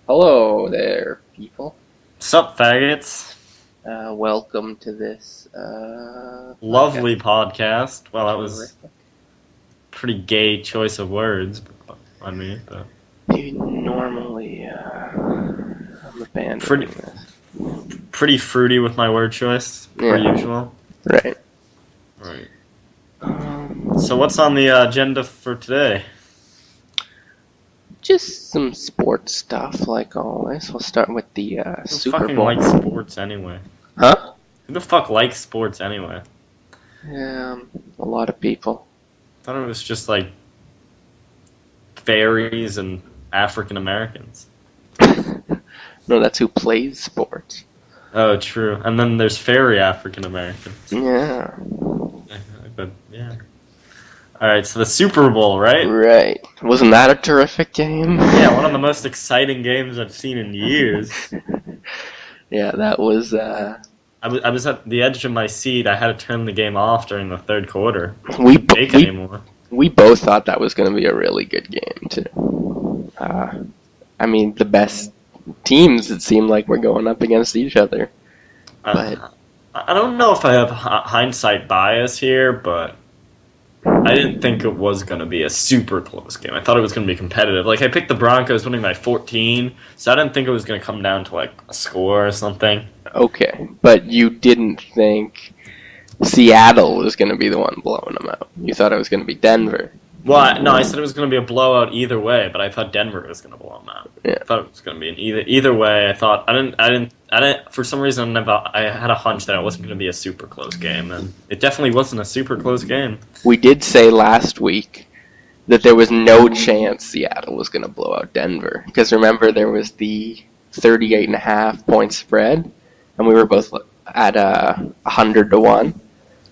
Hello there, people. Sup, faggots? Welcome to this Lovely podcast. Well, that was Terrific. pretty gay choice of words. But Normally, I'm abandoning pretty this. pretty fruity with my word choice, per Yeah. usual. Right. Right. So what's on the agenda for today? Just some sports stuff, like always. We'll start with the Who Super fucking Bowl. likes sports anyway? Huh? Who the fuck likes sports anyway? A lot of people. I thought it was just like fairies and African Americans. No, that's who plays sports. Oh, true. And then there's fairy African Americans. Yeah. But yeah. All right, so the Super Bowl, right? Right. Wasn't that a terrific game? Yeah, one of the most exciting games I've seen in years. Yeah, that was. I was at the edge of my seat. I had to turn the game off during the third quarter. We Anymore. We both thought that was going to be a really good game too. I mean, the best teams, it seemed like, were going up against each other. But I don't know if I have hindsight bias here, but I didn't think it was going to be a super close game. I thought it was going to be competitive. Like, I picked the Broncos winning by 14, so I didn't think it was going to come down to, like, a score or something. okay, but you didn't think Seattle was going to be the one blowing them out. You thought it was going to be Denver. Well, no, I said it was going to be a blowout either way, but I thought Denver was going to blow them out. Yeah. I thought it was going to be an either way. I thought I didn't. For some reason, I had a hunch that it wasn't going to be a super close game, and it definitely wasn't a super close game. We did say last week that there was no chance Seattle was going to blow out Denver, because remember there was the 38.5 point spread, and we were both at 100 to 1.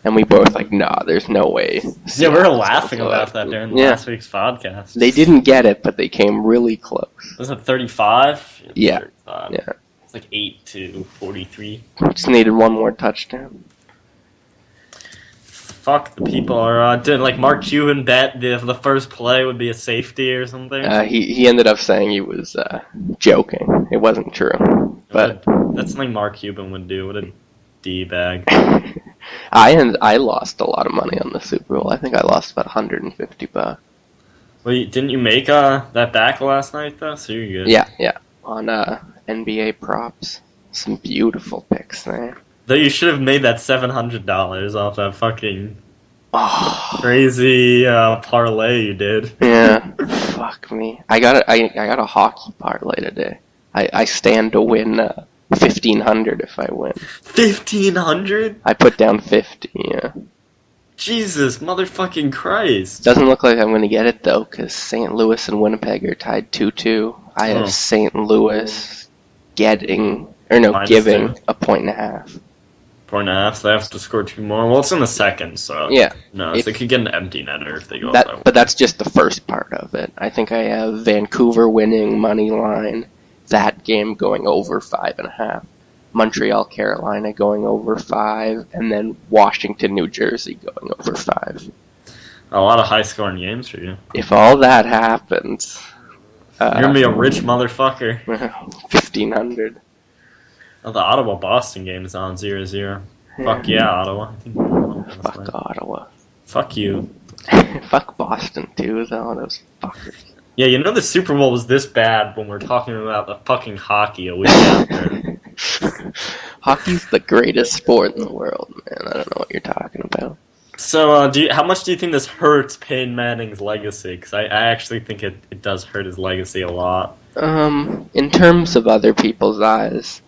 And we both like, nah, there's no way. Yeah, we were laughing about that during last week's podcast. They didn't get it, but they came really close. Was it 35? Yeah. 35. Yeah. It's like 8-43. Just needed one more touchdown. Fuck, the people are... did like Mark Cuban bet the first play would be a safety or something? He ended up saying he was joking. It wasn't true. But that's something Mark Cuban would do. What a D-bag. I lost a lot of money on the Super Bowl. I think I lost about $150. Well, didn't you make that back last night, though? So you're good. Yeah. On NBA props. Some beautiful picks there. Though you should have made that $700 off that fucking crazy parlay you did. Yeah. Fuck me. I got a hockey parlay today. I stand to win $1,500 if I win. $1,500? I put down 50. Yeah. Jesus, motherfucking Christ! Doesn't look like I'm going to get it though, because St. Louis and Winnipeg are tied 2-2. I have St. Louis giving -2. a point and a half. Point and a half. So they have to score 2 more. Well, it's in the second, so yeah. No, they could get an empty netter if they go that. Up by But that's just the first part of it. I think I have Vancouver winning money line. That game going over 5.5. Montreal, Carolina going over 5, and then Washington, New Jersey going over 5. A lot of high-scoring games for you. If all that happens, you're gonna be a rich motherfucker. 1,500. Oh, the Ottawa-Boston game is on 0-0. Fuck yeah, Ottawa. Fuck Ottawa. Fuck you. Fuck Boston too, though. Those fuckers. Yeah, you know the Super Bowl was this bad when we're talking about the fucking hockey a week after. Hockey's the greatest sport in the world, man. I don't know what you're talking about. So, how much do you think this hurts Peyton Manning's legacy? Because I actually think it does hurt his legacy a lot. In terms of other people's eyes,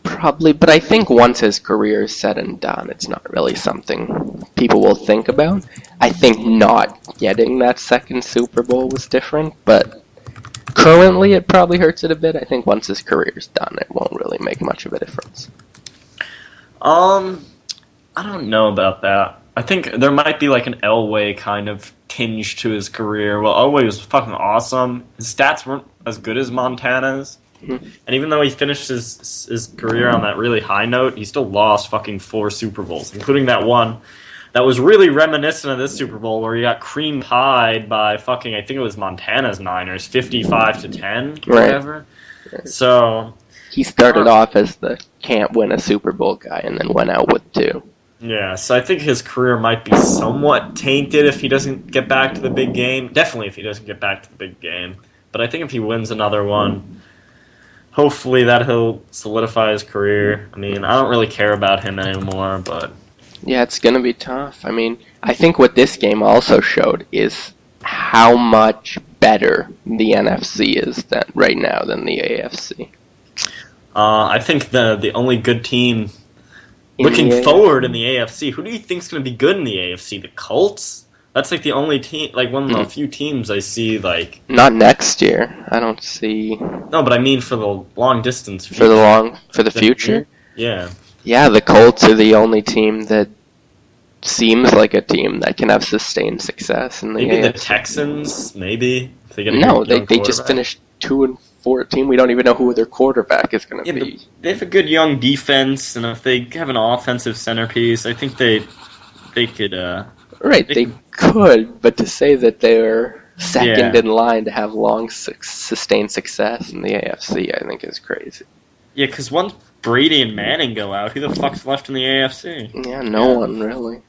probably. But I think once his career is said and done, it's not really something people will think about. I think not getting that second Super Bowl was different, but currently it probably hurts it a bit. I think once his career's done, it won't really make much of a difference. I don't know about that. I think there might be like an Elway kind of tinge to his career. Well, Elway was fucking awesome. His stats weren't as good as Montana's. Mm-hmm. And even though he finished his career on that really high note, he still lost fucking 4 Super Bowls, including that one that was really reminiscent of this Super Bowl where he got cream pied by fucking, I think it was Montana's Niners, 55-10 or Right. whatever. So He started off as the can't win a Super Bowl guy and then went out with 2. yeah, so I think his career might be somewhat tainted if he doesn't get back to the big game. Definitely if he doesn't get back to the big game. But I think if he wins another one, hopefully that he'll solidify his career. I mean, I don't really care about him anymore, but Yeah, it's going to be tough. I mean, I think what this game also showed is how much better the NFC is right now than the AFC. I think the only good team In looking the forward in the AFC, who do you think's going to be good in the AFC? The Colts? That's like the only team, like one of the few teams I see like. Not next year. I don't see No, but I mean for the long distance for the future. Yeah. Yeah, the Colts are the only team that seems like a team that can have sustained success in the Maybe the AFC. Texans, maybe. If they get a No, good young they just quarterback. finished 2-14. We don't even know who their quarterback is going to Yeah, be. but they have a good young defense, and if they have an offensive centerpiece, I think they could. Right, they could, but to say that they're second Yeah. in line to have long sustained success in the AFC, I think is crazy. Yeah, because once Brady and Manning go out, who the fuck's left in the AFC? Yeah, no one really.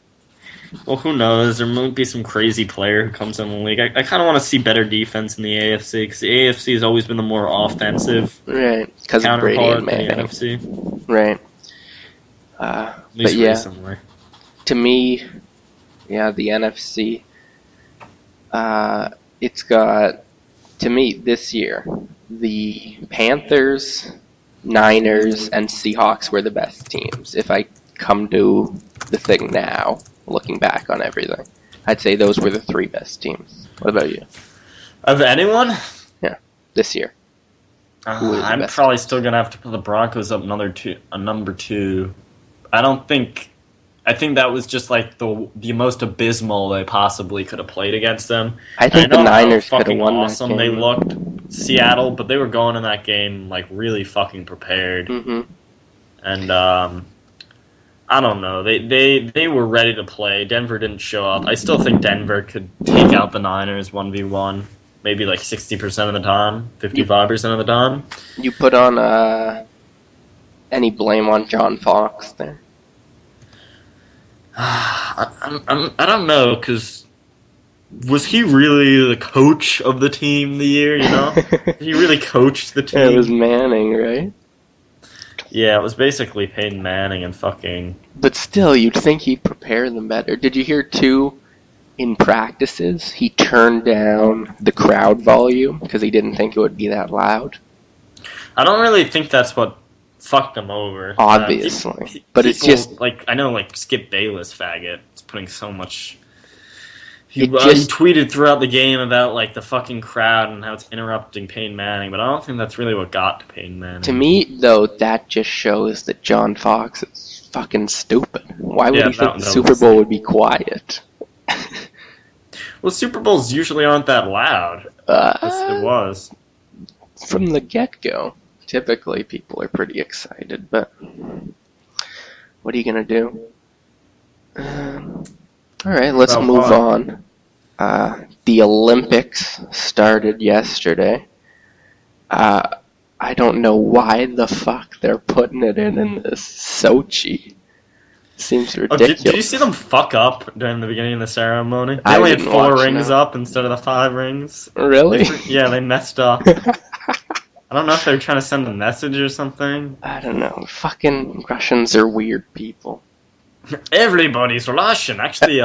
Well, who knows? There might be some crazy player who comes in the league. I kind of want to see better defense in the AFC because the AFC has always been the more offensive Right, because of Brady counterpart and to the Manning. NFC. Right. At But least yeah, recently. to me, yeah, the NFC, it's got, to me, this year, the Panthers, Niners, and Seahawks were the best teams. If I come to the thing now, looking back on everything, I'd say those were the 3 best teams. What about you? Of anyone? This year? Who is the I'm best? probably still gonna have to put the Broncos up number 2. I think that was just like the most abysmal they possibly could have played against them. I think know the how Niners could have fucking won awesome that they game. looked, Seattle, but they were going in that game like really fucking prepared. Mm-hmm. And I don't know. They were ready to play. Denver didn't show up. I still think Denver could take out the Niners 1v1, maybe like 60% of the time, 55% of the time. You put on any blame on John Fox there? I don't know, because was he really the coach of the team the year, you know? He really coached the team. It was Manning, right? Yeah, it was basically Peyton Manning and fucking... But still, you'd think he'd prepare them better. Did you hear, too, in practices, he turned down the crowd volume because he didn't think it would be that loud? I don't really think that's what fucked him over. Obviously. But it's just... Like, I know, like, Skip Bayless, faggot, is putting so much... He It just- tweeted throughout the game about, like, the fucking crowd and how it's interrupting Peyton Manning, but I don't think that's really what got to Peyton Manning. To me, though, that just shows that John Fox is fucking stupid. Why would Yeah, he think that the Super was- Bowl would be quiet? Well, Super Bowls usually aren't that loud. It was. From the get-go, typically people are pretty excited, but what are you going to do? All right, let's Well, move fine. on. The Olympics started yesterday. I don't know why the fuck they're putting it in this Sochi. Seems Oh, ridiculous. did you see them fuck up during the beginning of the ceremony? They I only had didn't 4 watch, rings no. up instead of the 5 rings. Really? Yeah, they messed up. I don't know if they were trying to send a message or something. I don't know. Fucking Russians are weird people. Everybody's Russian. Actually,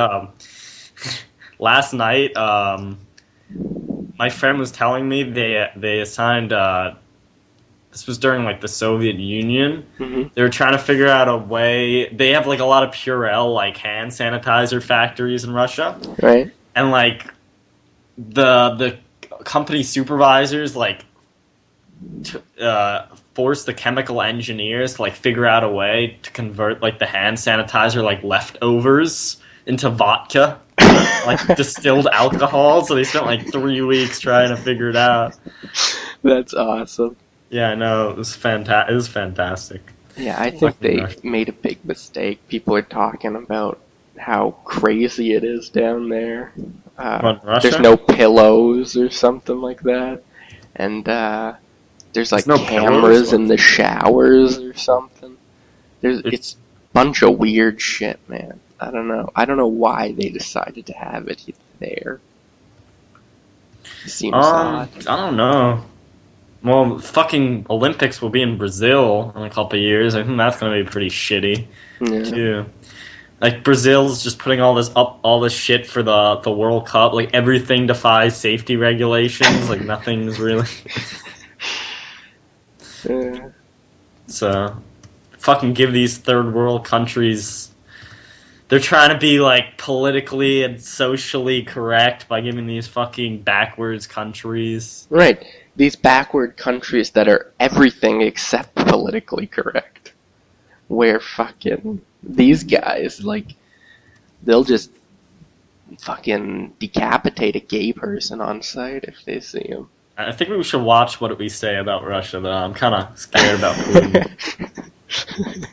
last night, my friend was telling me they assigned. This was during like the Soviet Union. Mm-hmm. They were trying to figure out a way. They have like a lot of Purell like hand sanitizer factories in Russia, Right? and like the company supervisors like forced the chemical engineers to like figure out a way to convert like the hand sanitizer like leftovers into vodka, like distilled alcohol. So they spent like 3 weeks trying to figure it out. That's awesome. Yeah, I know, it was fantastic. It was fantastic. Yeah, I think they Fucking made a big mistake. People are talking about how crazy it is down there. What, There's Russia? no pillows or something like that, and there's There's like no pillows? cameras in the showers or something. It's It's, a bunch of weird shit, man. I don't know. I don't know why they decided to have it there. It seems odd. I don't know. Well, fucking Olympics will be in Brazil in a couple of years. I think that's gonna be pretty shitty Yeah. too. Like Brazil's just putting all this shit for the World Cup. Like everything defies safety regulations. Like nothing's really. Uh, So, fucking give these third world countries. They're trying to be like politically and socially correct by giving these fucking backwards countries. right. These backward countries that are everything except politically correct. Where fucking these guys, like, they'll just fucking decapitate a gay person on sight if they see him. I think we should watch what we say about Russia, though. I'm kind of scared about Putin.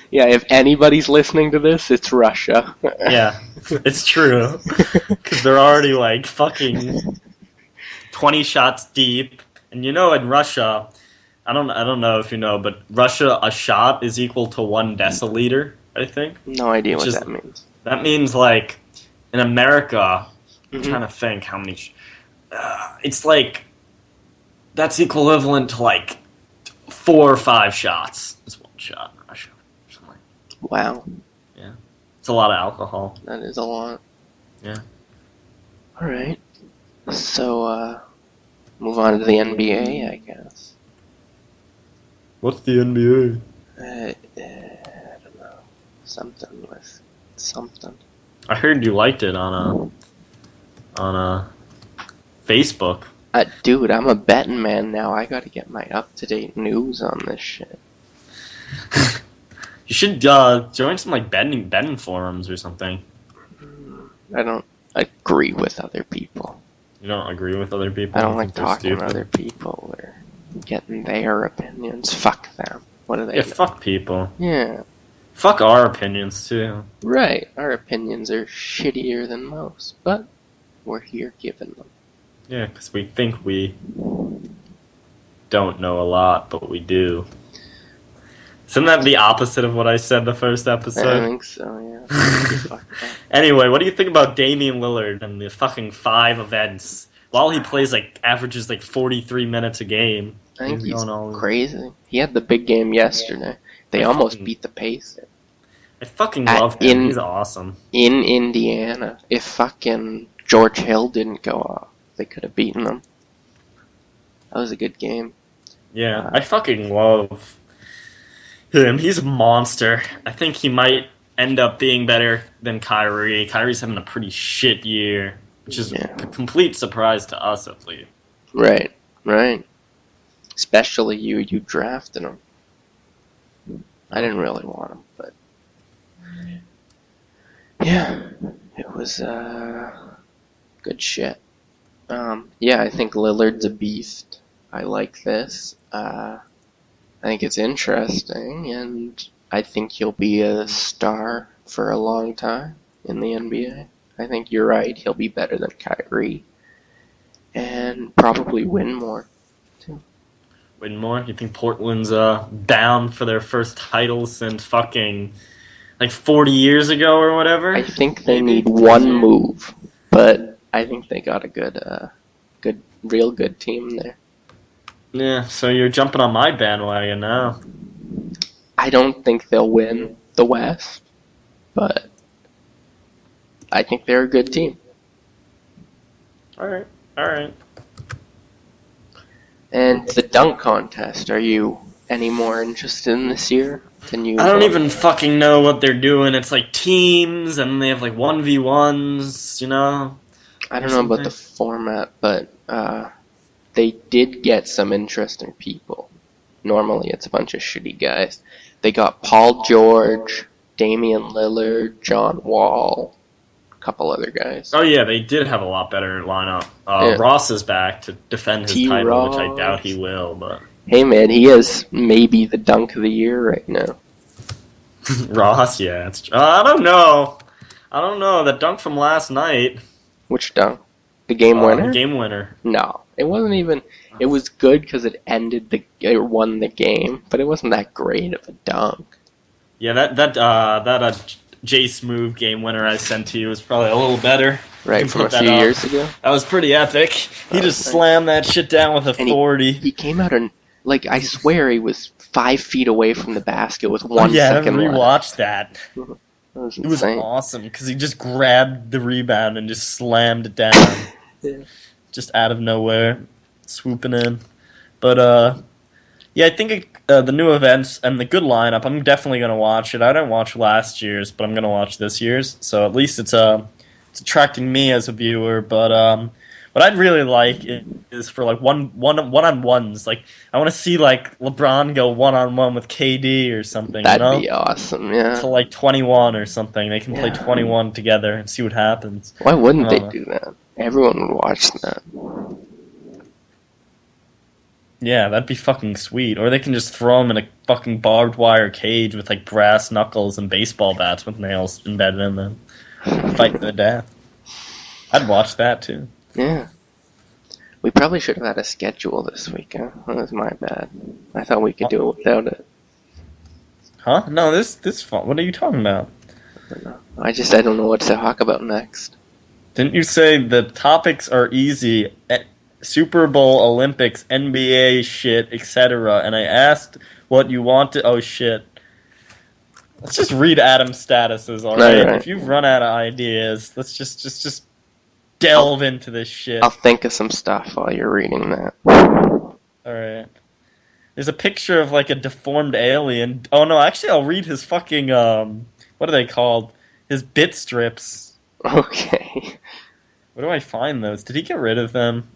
Yeah, if anybody's listening to this, it's Russia. Yeah, it's true. Because they're already like fucking 20 shots deep. And in Russia, I don't know if you know, but Russia, a shot is equal to 1 deciliter, I think. No idea what Which is- that means. That means like in America, I'm Mhm. trying to think how many. It's like that's equivalent to like 4 or 5 shots. It's 1 shot in Russia. Something like Wow, It's a lot of alcohol. that is a lot. Yeah. Alright. So, move on to the NBA, I guess. What's the NBA? I don't know. Something with something. I heard you liked it on a Facebook. Dude, I'm a betting man now. I gotta get my up-to-date news on this shit. You should join some like betting forums or something. I don't agree with other people. You don't agree with other people. I don't You like think they're talking to stupid? other people or getting their opinions. Fuck them. What do they Yeah, know? fuck people. Yeah, Fuck our opinions too. right. Our opinions are shittier than most, but we're here giving them. Yeah, because we think we don't know a lot, but we do. Isn't that the opposite of what I said the first I episode? think so, yeah. Fuck that. Anyway, what do you think about Damian Lillard and the fucking 5 events? While he plays averages 43 minutes a game. I think he's going all- crazy. He had the big game yesterday. They I almost fucking- beat the Pacers I fucking At- love him. in- He's awesome. in Indiana. If fucking George Hill didn't go off, they could have beaten them. That was a good game. Yeah, I fucking love him. He's a monster. I think he might end up being better than Kyrie. Kyrie's having a pretty shit year, which is Yeah. a complete surprise to us, at least. Right, right. Especially you drafted him. I didn't really want him, but yeah, it was good shit. Yeah, I think Lillard's a beast. I like this. I think it's interesting, and I think he'll be a star for a long time in the NBA. I think you're right. He'll be better than Kyrie, and probably win more. Win more? You think Portland's bound for their first title since fucking 40 years ago or whatever? I think they Maybe. need one move, but I think they got a good, real good team there. Yeah, so you're jumping on my bandwagon now. I don't think they'll win the West, but I think they're a good team. Alright. And the dunk contest, are you any more interested in this year? Can you? I don't even fucking know what they're doing. It's like teams, and they have 1v1s, you know? I don't know about the format, but they did get some interesting people. Normally, it's a bunch of shitty guys. They got Paul George, Damian Lillard, John Wall, a couple other guys. Oh yeah, they did have a lot better lineup. Yeah. Ross is back to defend his title, T-Ross. which I doubt he will, but... Hey man, he is maybe the dunk of the year right now. Ross, yeah, it's... I don't know. I don't know, that dunk from last night. Which dunk? The game The winner? game winner. No, it wasn't even. It was good because it won the game, but it wasn't that great of a dunk. Yeah, that Jace move game winner I sent to you was probably a little better. You Right can from a put that few up. years ago. That was pretty epic. He That was just nice. slammed that shit down with And authority. he came out and like I swear he was 5 feet away from the basket with Oh one yeah, I second left. rewatched that. That was It was insane. awesome because he just grabbed the rebound and just slammed it down, Yeah. just out of nowhere, swooping in. But yeah, I think the new events and the good lineup. I'm definitely gonna watch it. I didn't watch last year's, but I'm gonna watch this year's. So at least it's attracting me as a viewer. But what I'd really like is for like one-on-ones. Like I want to see like LeBron go one-on-one with KD or something. That'd you know, be awesome. Yeah. to like 21 or something. They can play Yeah. 21 together and see what happens. Why wouldn't they Uh, do that? Everyone would watch that. Yeah, that'd be fucking sweet. Or they can just throw them in a fucking barbed wire cage with like brass knuckles and baseball bats with nails embedded in them. Fight to the death. I'd watch that too. Yeah. We probably should have had a schedule this week. Huh? That was my bad. I thought we could do it without it. Huh? No, this fun. What are you talking about? I don't know what to talk about next. Didn't you say the topics are easy? Super Bowl, Olympics, NBA shit, etc. And I asked what you wanted. Oh shit. Let's just read Adam's statuses, alright? Right. If you've run out of ideas, let's just delve into this shit. I'll think of some stuff while you're reading that. Alright. There's a picture of like a deformed alien. Oh no, actually I'll read his fucking what are they called? His bit strips. Okay. Where do I find those? Did he get rid of them?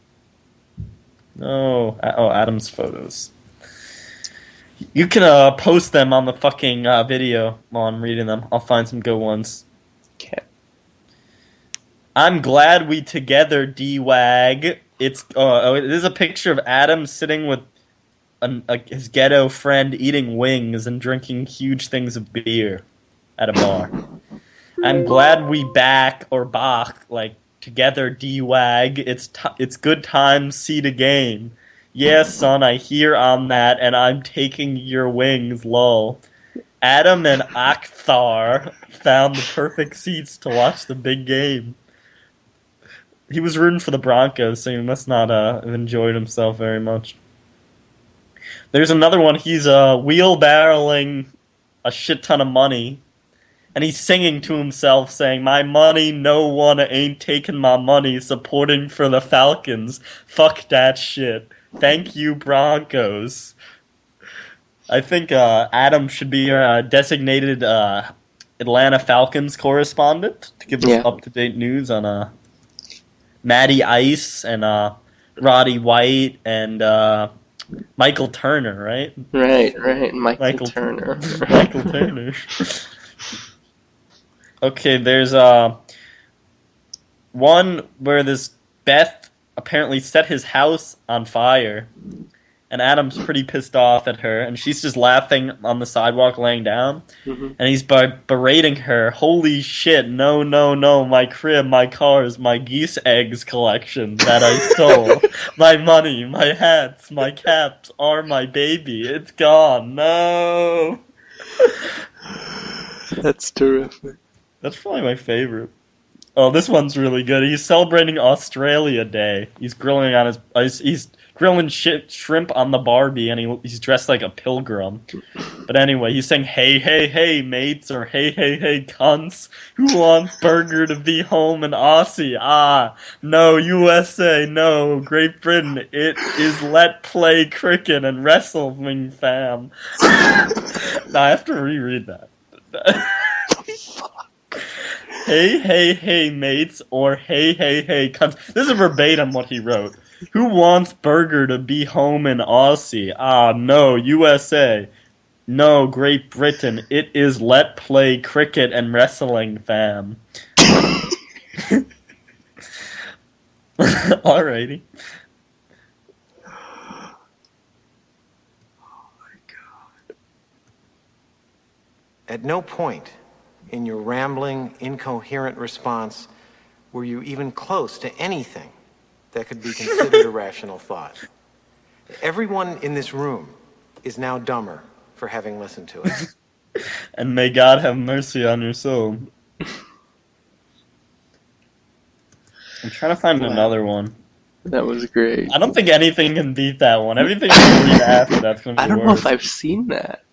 No. Oh, Adam's photos. You can post them on the fucking video while I'm reading them. I'll find some good ones. Okay. I'm glad we together, D-Wag. It is a picture of Adam sitting with his ghetto friend eating wings and drinking huge things of beer at a bar. I'm glad we back, or bach, like, together, D-Wag. It's good times, see the game. Yeah, son, I hear on that, and I'm taking your wings, lol. Adam and Akhtar found the perfect seats to watch the big game. He was rooting for the Broncos, so he must not have enjoyed himself very much. There's another one. He's wheelbarrowing a shit ton of money. And he's singing to himself, saying, "My money, no one ain't taking my money, supporting for the Falcons. Fuck that shit. Thank you, Broncos." I think Adam should be our designated Atlanta Falcons correspondent to give us up-to-date news on Matty Ice and Roddy White and Michael Turner, right? Right. Michael Turner. Michael Turner. Okay, there's one where this Beth apparently set his house on fire, and Adam's pretty pissed off at her, and she's just laughing on the sidewalk laying down, and he's berating her. Holy shit, no, my crib, my cars, my geese eggs collection that I stole, my money, my hats, my caps are my baby, it's gone, no! That's terrific. That's probably my favorite. Oh, this one's really good. He's celebrating Australia Day. He's grilling on he's grilling shrimp on the Barbie, and he's dressed like a pilgrim. But anyway, he's saying, hey, mates, or hey, cunts. Who wants burger to be home in Aussie? Ah, no, USA, no, Great Britain. It is let play cricket and wrestling, fam. Now, I have to reread that. Hey, mates, or hey, cunts. This is verbatim what he wrote. Who wants burger to be home in Aussie? Ah, no, USA. No, Great Britain. It is let play cricket and wrestling, fam. Alrighty. At no point in your rambling, incoherent response were you even close to anything that could be considered a rational thought. Everyone in this room is now dumber for having listened to it. And may God have mercy on your soul. I'm trying to find another one. That was great. I don't think anything can beat that one. Everything you read after that's going to be I don't know worse. if I've seen that.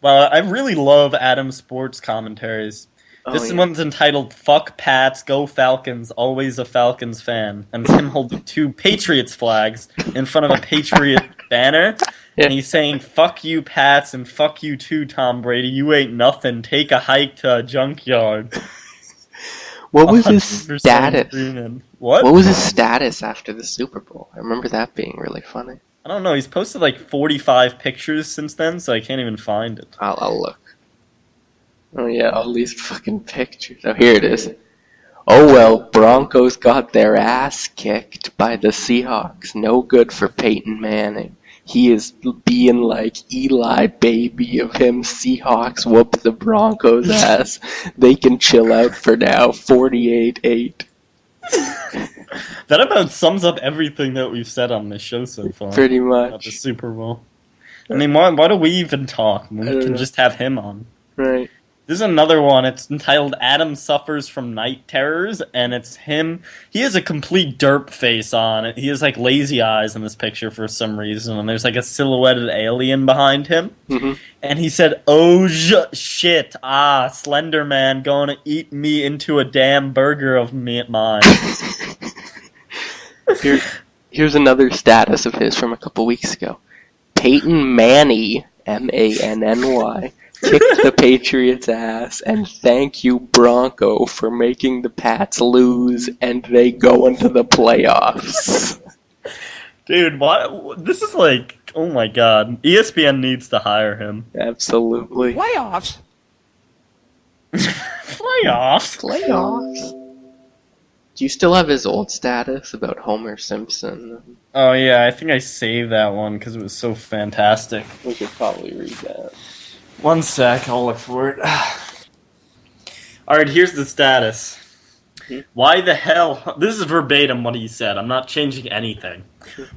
Well, I really love Adam's sports commentaries. This one's entitled "Fuck Pats, Go Falcons, Always a Falcons Fan," and it's him holding two Patriots flags in front of a Patriot banner, and he's saying, "Fuck you, Pats, and fuck you too, Tom Brady. You ain't nothing. Take a hike to a junkyard." What was his status? What was his status after the Super Bowl? I remember that being really funny. I don't know. He's posted like 45 pictures since then, so I can't even find it. I'll look. Oh yeah, all these fucking pictures. Oh, here it is. Oh well, Broncos got their ass kicked by the Seahawks. No good for Peyton Manning. He is being like Eli baby of him. Seahawks whoop the Broncos ass. They can chill out for now. 48-8. That about sums up everything that we've said on this show so far. Pretty much. About the Super Bowl. I mean, why do we even talk? We can just have him on. Right. This is another one. It's entitled "Adam Suffers from Night Terrors," and it's him. He has a complete derp face on. He has like lazy eyes in this picture for some reason, and there's like a silhouetted alien behind him. Mm-hmm. And he said, "Oh shit! Slender Man gonna eat me into a damn burger of mine." Here's another status of his from a couple weeks ago. Peyton Manny, Manny, kicked the Patriots' ass, and thank you, Bronco, for making the Pats lose, and they go into the playoffs. Dude, this is like, oh my god. ESPN needs to hire him. Absolutely. Playoffs? Playoffs. Do you still have his old status about Homer Simpson? Oh yeah, I think I saved that one because it was so fantastic. We should probably read that. One sec, I'll look for it. Alright, here's the status. Why the hell... This is verbatim what he said. I'm not changing anything.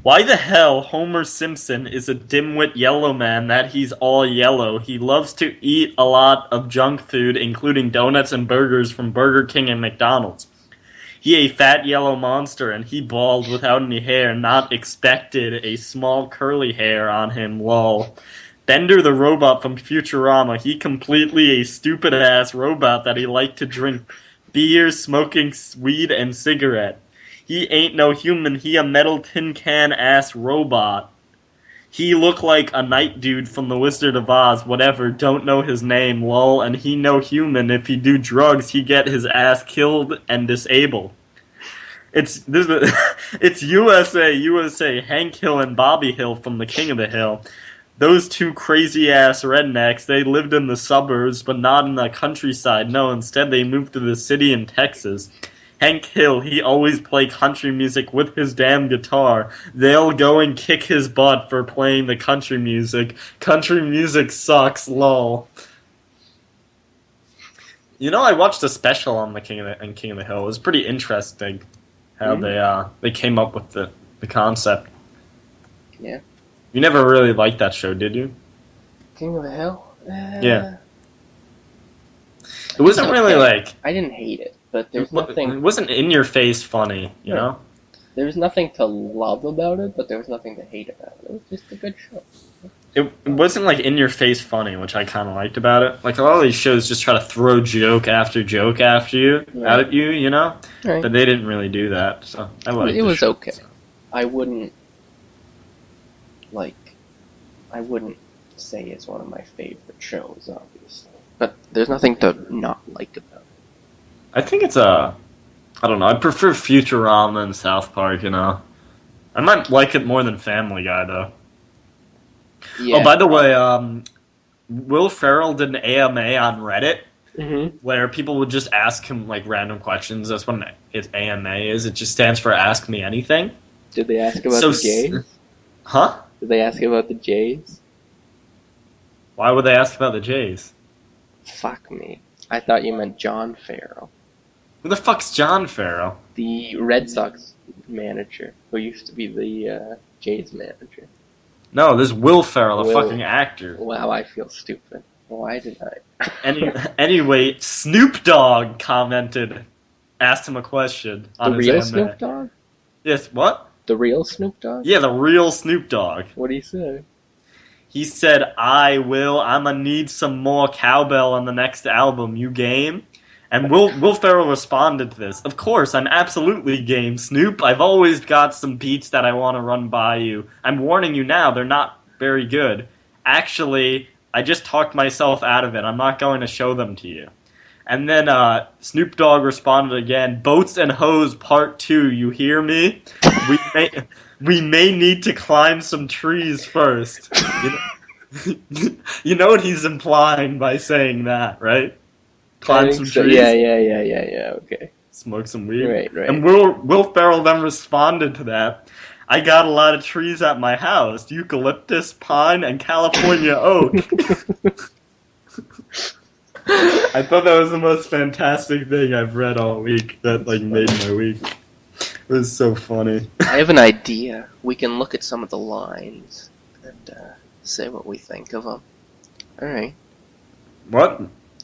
Why the hell Homer Simpson is a dimwit yellow man that he's all yellow? He loves to eat a lot of junk food, including donuts and burgers from Burger King and McDonald's. He a fat yellow monster, and he bald without any hair, not expected a small curly hair on him, lol. Bender the robot from Futurama, he completely a stupid-ass robot that he liked to drink beer, smoking weed, and cigarette. He ain't no human, he a metal tin can-ass robot. He look like a night dude from The Wizard of Oz, whatever, don't know his name, lol, and he no human. If he do drugs, he get his ass killed and disabled. It's USA, Hank Hill and Bobby Hill from The King of the Hill. Those two crazy-ass rednecks, they lived in the suburbs, but not in the countryside. No, instead they moved to the city in Texas. Hank Hill, he always play country music with his damn guitar. They'll go and kick his butt for playing the country music. Country music sucks, lol. You know, I watched a special on the King of the Hill. It was pretty interesting how they came up with the concept. Yeah. You never really liked that show, did you? King of the Hill? Yeah. It wasn't really like... I didn't hate it, but there's nothing... It wasn't in-your-face funny, you know? There was nothing to love about it, but there was nothing to hate about it. It was just a good show. It wasn't like in-your-face funny, which I kind of liked about it. Like, a lot of these shows just try to throw joke after joke after you, at you, you know? Right. But they didn't really do that, so I liked it. It was show, okay. So. I wouldn't say it's one of my favorite shows, obviously. But there's nothing to not like about it. I think it's I don't know, I prefer Futurama and South Park, you know? I might like it more than Family Guy, though. Yeah. Oh, by the way, Will Ferrell did an AMA on Reddit, where people would just ask him, like, random questions. That's what an AMA is. It just stands for Ask Me Anything. Did they ask about the Jays? Huh? Did they ask about the Jays? Why would they ask about the Jays? Fuck me. I thought you meant John Farrell, Who the fuck's John Farrell? the Red Sox manager, who used to be the Jays manager. No, this is Will Ferrell, a Will. fucking actor. Wow, I feel stupid. Why did I? Anyway, Snoop Dogg asked him a question The on his real AMA. Snoop Dogg? Yes, what? The real Snoop Dogg? Yeah, the real Snoop Dogg. What did he say? He said, I'ma need some more cowbell on the next album, you game? And Will Ferrell responded to this. Of course, I'm absolutely game, Snoop. I've always got some beats that I want to run by you. I'm warning you now, they're not very good. Actually, I just talked myself out of it. I'm not going to show them to you. And then Snoop Dogg responded again, Boats and Hoes Part 2, you hear me? We may need to climb some trees first. You know what he's implying by saying that, right? Climb some trees. Yeah, okay. Smoke some weed. Right. And Will Ferrell then responded to that. I got a lot of trees at my house. Eucalyptus, pine, and California oak. I thought that was the most fantastic thing I've read all week. That made my week. It was so funny. I have an idea. We can look at some of the lines and say what we think of them. Alright. What?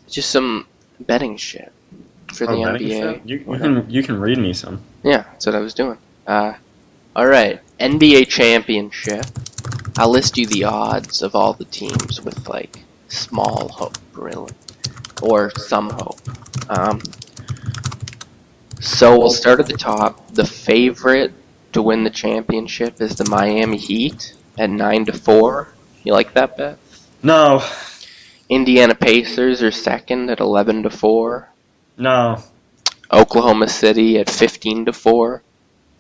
Just some betting shit for the NBA. You can read me some. Yeah, that's what I was doing. Alright. NBA championship. I'll list you the odds of all the teams with, small hope, really. Or some hope. So we'll start at the top. The favorite to win the championship is the Miami Heat at 9-4. You like that bet? No. Indiana Pacers are second at 11-4. No. Oklahoma City at 15-4.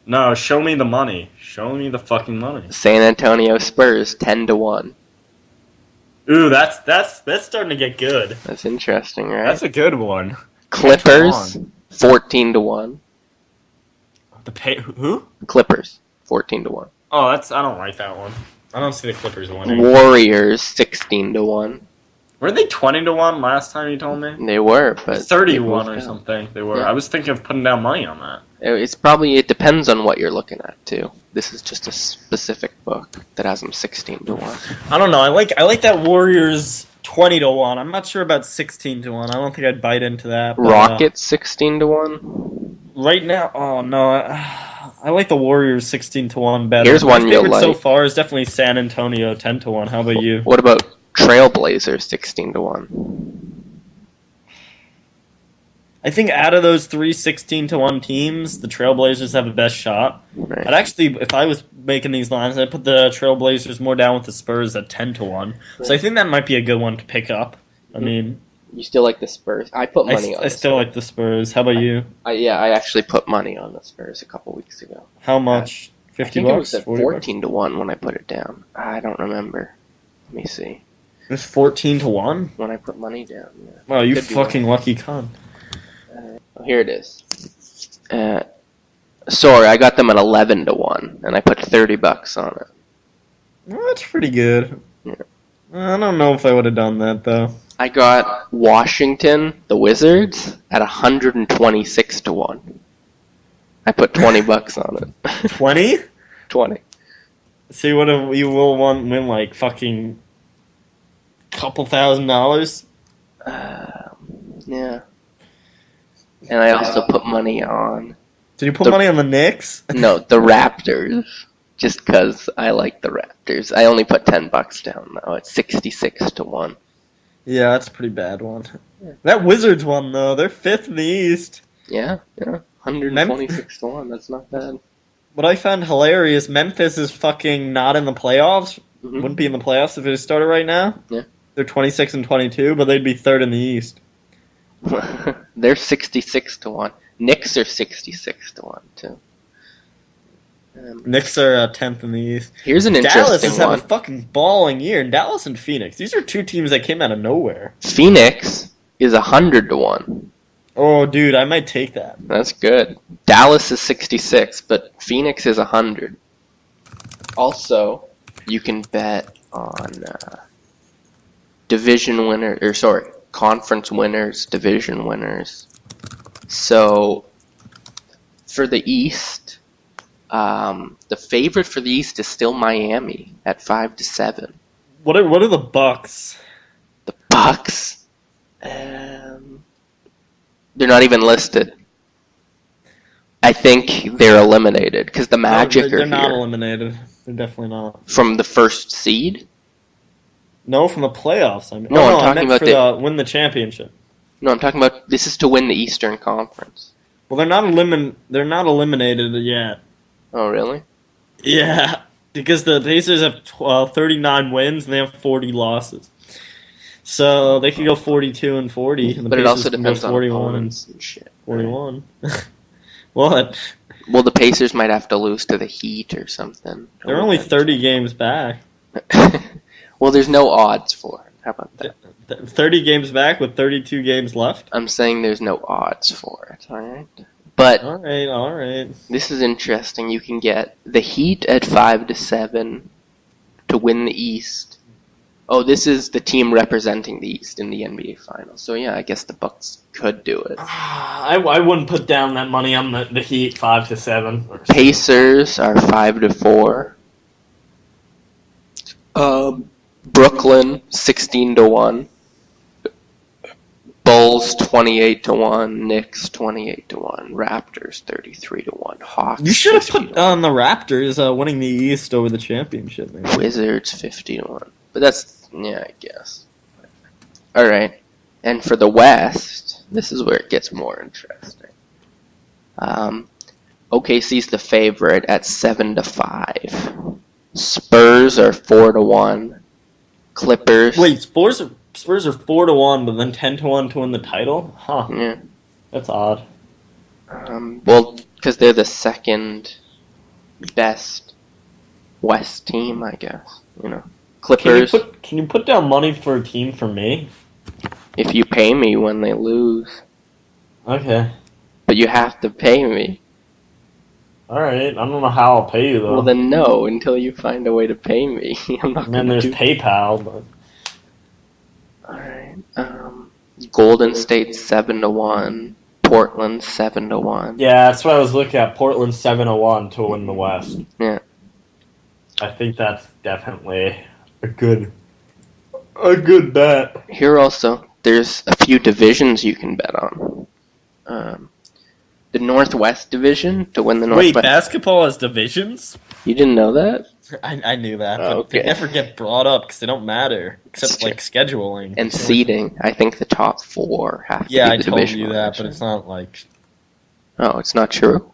No, show me the money. Show me the fucking money. San Antonio Spurs 10-1. Ooh, that's starting to get good. That's interesting, right? That's a good one. Clippers 14-1. Who? Clippers 14-1. Oh, I don't like that one. I don't see the Clippers winning. Warriors 16-1. Were they 20-1 last time you told me? They were, but 31 or something. They were. Yeah. I was thinking of putting down money on that. It depends on what you're looking at too. This is just a specific book that has them 16-1. I don't know. I like that Warriors 20-1. I'm not sure about 16-1. I don't think I'd bite into that. But, Rockets 16-1 right now, oh no, I like the Warriors 16-1 better. Here's one My you'll favorite like. so far is definitely San Antonio 10-1. How about you? What about Trailblazers 16-1? I think out of those three 16-1 teams, the Trailblazers have the best shot. Right. I'd actually, if I was making these lines, I'd put the Trailblazers more down with the Spurs at 10-1. So I think that might be a good one to pick up. I mean, You still like the Spurs? I put money on. I still like the Spurs. How about you? I actually put money on the Spurs a couple weeks ago. How much? $50? I think it was at 40 bucks? 14-1 when I put it down. I don't remember. Let me see. It was 14-1? When I put money down. Yeah. Wow, you Could be fucking lucky cunt. Here it is. Sorry, I got them at 11-1, and I put $30 on it. Well, that's pretty good. Yeah. I don't know if I would have done that, though. I got Washington, the Wizards, at 126-1. I put $20 on it. 20? 20. See, what if you will win, like, fucking couple $1,000? Yeah. And I also put money on... Did you put money on the Knicks? No, the Raptors. Just because I like the Raptors. I only put $10 down, though. It's 66-1. Yeah, that's a pretty bad one. That Wizards one, though, they're 5th in the East. Yeah. 126-1. That's not bad. What I found hilarious, Memphis is fucking not in the playoffs. Mm-hmm. Wouldn't be in the playoffs if it started right now. Yeah. They're 26-22, but they'd be 3rd in the East. They're 66-1. Knicks are 66-1, too. Knicks are 10th in the East. Here's an interesting Dallas is having one. a fucking balling year. Dallas and Phoenix. These are two teams that came out of nowhere. Phoenix is 100-1. Oh, dude, I might take that. That's good. Dallas is 66, but Phoenix is 100. Also, you can bet on division winner, conference winners, division winners. So for the East, the favorite for the East is still Miami at 5-7. What are the Bucks? The Bucks, they're not even listed. I think they're eliminated because the Magic they're are not here. Eliminated. They're definitely not. From the first seed? No, from the playoffs. I mean, No, I'm I talking meant about for win the championship. No, I'm talking about this is to win the Eastern Conference. Well, they're not eliminated yet. Oh, really? Yeah, because the Pacers have 39 wins and they have 40 losses. So they could go 42 and 40, and the But it Pacers also can depends go on 41 and opponents and shit. 41. What? Well, the Pacers might have to lose to the Heat or something. They're only 30 games back. Well, there's no odds for it. How about that? 30 games back with 32 games left? I'm saying there's no odds for it, alright? But All right. this is interesting. You can get the Heat at 5-7 to win the East. Oh, this is the team representing the East in the NBA Finals. So yeah, I guess the Bucks could do it. I wouldn't put down that money on the Heat 5-7. Pacers are 5-4. Brooklyn 16-1. Bulls 28-1. Knicks 28-1. Raptors 33-1. Hawks. You should have 50-1. put on the Raptors winning the East over the championship. Maybe. Wizards 50-1. But that's, yeah, I guess. Alright. And for the West, this is where it gets more interesting. OKC's the favorite at 7-5. Spurs are 4-1. Clippers. Wait, Spurs are 4-1, but then 10-1 to win the title? Huh. Yeah. That's odd. Well, because they're the second best West team, I guess. You know, Clippers. Can you put down money for a team for me? If you pay me when they lose, Okay. but you have to pay me. Alright, I don't know how I'll pay you, though. Well, then no, until you find a way to pay me. I'm not And then gonna there's do. PayPal, but... Alright. Golden State 7-1. Portland 7-1. Yeah, that's what I was looking at. Portland 7-1 to win the West. Yeah. I think that's definitely a good bet. Here also, there's a few divisions you can bet on. The Northwest Division to win the Northwest. Wait, basketball has divisions? You didn't know that? I knew that, Oh, but okay. they never get brought up because they don't matter, except It's true. like scheduling And seeding. I think the top 4 have to Yeah, be I the told division you that, winners. but it's not like Oh, it's not true?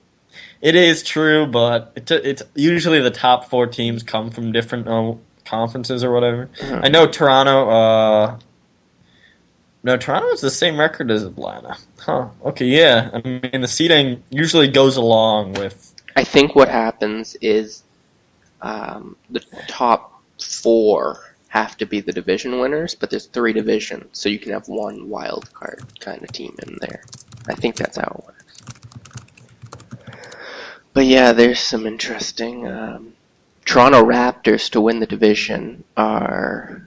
it is true. But it's usually the top 4 teams come from different conferences or whatever. Oh. I know Toronto. No, Toronto has the same record as Atlanta. Huh. Okay, yeah. I mean, the seeding usually goes along with. I think what happens is the top 4 have to be the division winners, but there's 3 divisions, so you can have one wild card kind of team in there. I think that's how it works. But yeah, there's some interesting. Toronto Raptors to win the division are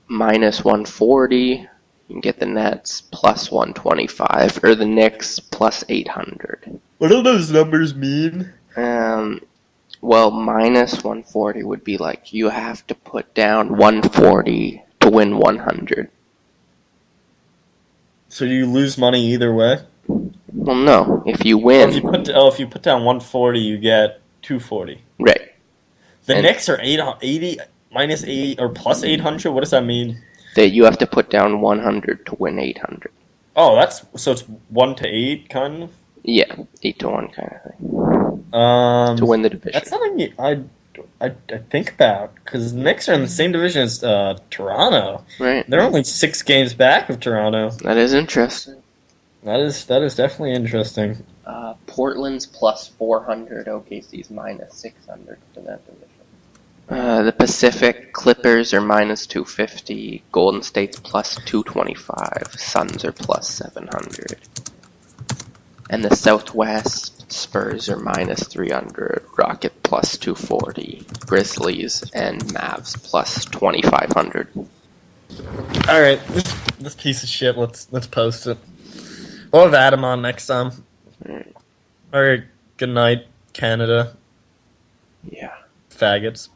-140. You can get the Nets +125, or the Knicks +800. What do those numbers mean? Well, -140 would be like you have to put down 140 to win 100. So you lose money either way. Well, no. If you Or win, if you put down 140, you get 240. right? The And- Knicks are 80 minus 8 or plus 800. What does that mean? That you have to put down 100 to win 800. Oh, it's 1 to 8 kind of. Yeah, 8-1 kind of thing to win the division. That's something I think about because the Knicks are in the same division as Toronto. Right. They're only 6 games back of Toronto. That is interesting. That is definitely interesting. Portland's +400. OKC's -600 for that division. The Pacific Clippers are -250. Golden State's +225. Suns are +700. And the Southwest Spurs are -300. Rocket +240. Grizzlies and Mavs +2500. All right, this piece of shit. Let's post it. We'll have Adam on next time. All right, good night, Canada. Yeah. Faggots.